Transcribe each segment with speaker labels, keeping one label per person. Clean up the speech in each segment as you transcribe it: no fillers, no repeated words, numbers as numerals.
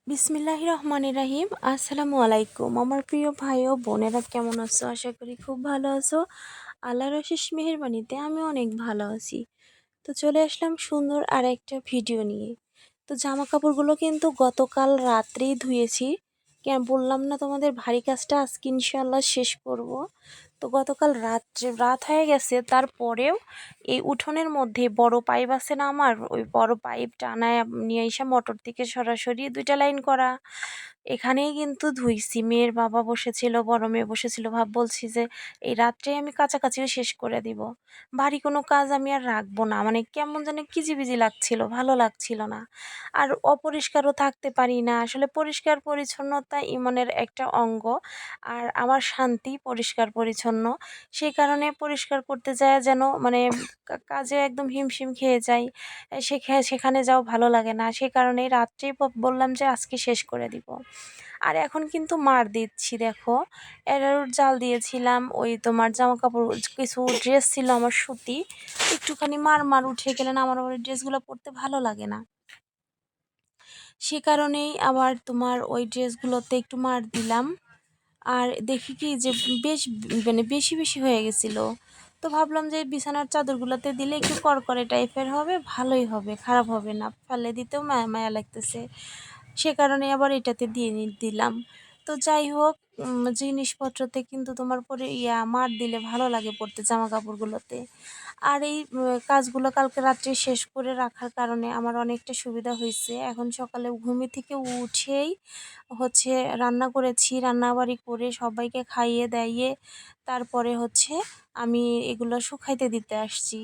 Speaker 1: বিসমিল্লাহির রহমানির রাহিম। আসসালামু আলাইকুম আমার প্রিয় ভাই ও বোনেরা, কেমন আছো? আশা করি খুব ভালো আছো। আল্লাহর অশেষ মেহেরবানিতে আমি অনেক ভালো আছি। তো চলে আসলাম সুন্দর আর একটা ভিডিও নিয়ে। তো জামা কাপড়গুলো কিন্তু গতকাল রাত্রেই ধুয়েছি। কেন বললাম না তোমাদের, ভারী কাজটা আজকে ইনশাল্লাহ শেষ করব। তো গতকাল রাত হয়ে গেছে, তারপরেও এই উঠোনের মধ্যে বড় পাইপ আছে না আমার, ওই বড় পাইপ টানায় নিয়ে এসে মোটর থেকে সরাসরি 2টা লাইন করা এখানেই কিন্তু ধুইছি। মেয়ের বাবা বসেছিল, বড় মেয়ে বসেছিল, বলছি যে এই রাত্রে আমি কাছাকাছিও শেষ করে দিব, ভারী কোনো কাজ আমি আর রাখবো না। মানে কেমন যেন কিজিবিজি লাগছিল, ভালো লাগছিল না। আর অপরিষ্কারও থাকতে পারি না। আসলে পরিষ্কার পরিচ্ছন্নতা ইমানের একটা অঙ্গ, আর আমার শান্তি পরিষ্কার পরিচ্ছন্ন। সেই কারণে পরিষ্কার করতে যায় যেন মানে কাজে একদম হিমশিম খেয়ে যাই। সেখানে যাও ভালো লাগে না। সেই কারণেই রাত্রেই বললাম যে আজকে শেষ করে দিব। আর এখন কিন্তু মার দিচ্ছি, দেখো এরারুট জাল দিয়েছিলাম। ওই তোমার জামা কাপড় কিছু ড্রেস ছিল আমার সুতি, একটুখানি মার উঠে গেলে না আমার আবার ড্রেসগুলো পরতে ভালো লাগে না। সে কারণেই আবার তোমার ওই ড্রেসগুলোতে একটু মার দিলাম। আর দেখি কি যে বেশ মানে বেশি বেশি হয়ে গেছিল। তো ভাবলাম যে বিছানার চাদরগুলোতে দিলে একটু করকরে টাইপের হবে, ভালোই হবে, খারাপ হবে না, ফেলে দিতেও মায়া মায়া লাগতেছে। সে কারণে আবার এটাতে দিয়ে দিলাম। তো যাই হোক, জিনিসপত্রতে কিন্তু তোমার পরে মার দিলে ভালো লাগে পড়তে, জামা কাপড়গুলোতে। আর এই কাজগুলো কালকে রাত্রে শেষ করে রাখার কারণে আমার অনেকটা সুবিধা হয়েছে। এখন সকালে ঘুমি থেকে উঠেই হচ্ছে রান্না করেছি, রান্নাবাড়ি করে সবাইকে খাইয়ে দাইয়ে তারপরে হচ্ছে আমি এগুলো শুকাইতে দিতে আসছি।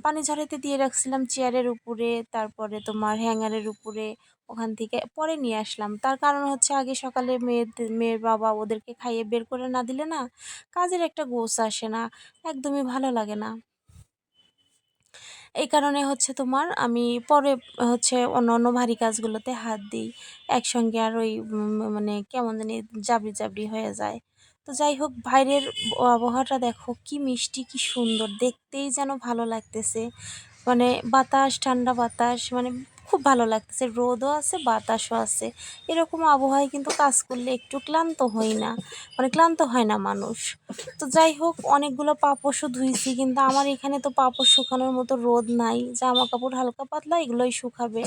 Speaker 1: পানি ঝরাইতে দিয়ে রাখছিলাম চেয়ারের উপরে, তারপরে তোমার হ্যাঙ্গারের উপরে, ওখান থেকে পরে নিয়ে আসলাম। তার কারণ হচ্ছে আগে সকালে মেয়ের বাবা ওদেরকে খাইয়ে বের করে না দিলে না কাজের একটা গোছ আসে না, একদমই ভালো লাগে না। এই কারণে হচ্ছে তোমার আমি পরে হচ্ছে অন্য ভারী কাজগুলোতে হাত দিই একসঙ্গে, আর ওই মানে কেমন জানি জাবরি জাবরি হয়ে যায়। তো যাই হোক, বাইরের আবহাওয়াটা দেখো কি মিষ্টি, কি সুন্দর, দেখতেই যেন ভালো লাগতেছে। মানে বাতাস, ঠান্ডা বাতাস, মানে খুব ভালো লাগতেছে। রোদও আছে, বাতাসও আছে। এরকম আবহাওয়ায় কিন্তু কাজ করলে একটু ক্লান্ত হই না, মানে ক্লান্ত হয় না মানুষ। তো যাই হোক, অনেকগুলো পাপোশও ধুইছি, কিন্তু আমার এখানে তো পাপোশ শুকানোর মতো রোদ নাই। জামা কাপড় হালকা পাতলা এগুলোই শুকাবে।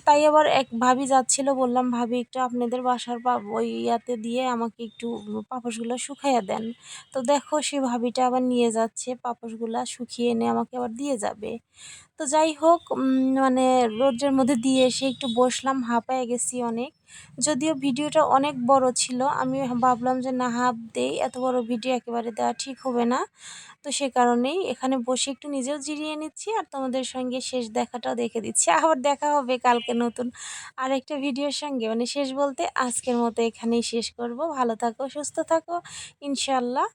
Speaker 1: তাই আবার এক ভাবি যাচ্ছিল, বললাম ভাবি একটু আপনাদের বাসার ওই ইয়াতে দিয়ে আমাকে একটু পাপোশগুলো শুকাইয়া দেন। তো দেখো সে ভাবিটা আবার নিয়ে যাচ্ছে, পাপোশগুলা শুকিয়ে এনে আমাকে আবার দিয়ে যাবে। তো যাই হোক, মানে রোদ্রের মধ্যে দিয়ে এসে একটু বসলাম, হাঁপায়ে গেছি অনেক। যদিও ভিডিওটা অনেক বড় ছিল, আমি ভাবলাম যে না হাঁপ দেই, এত বড় ভিডিও একেবারে দেওয়া ঠিক হবে না। তো সে কারণেই এখানে বসে একটু নিজেও জিরিয়ে নিচ্ছি, আর তোমাদের সঙ্গে শেষ দেখাটাও দেখে দিচ্ছি। আবার দেখা হবে কালকে নতুন আরেকটা ভিডিওর সঙ্গে। মানে শেষ বলতে আজকের মতো এখানেই শেষ করব। ভালো থাকো, সুস্থ থাকো, ইনশাল্লাহ।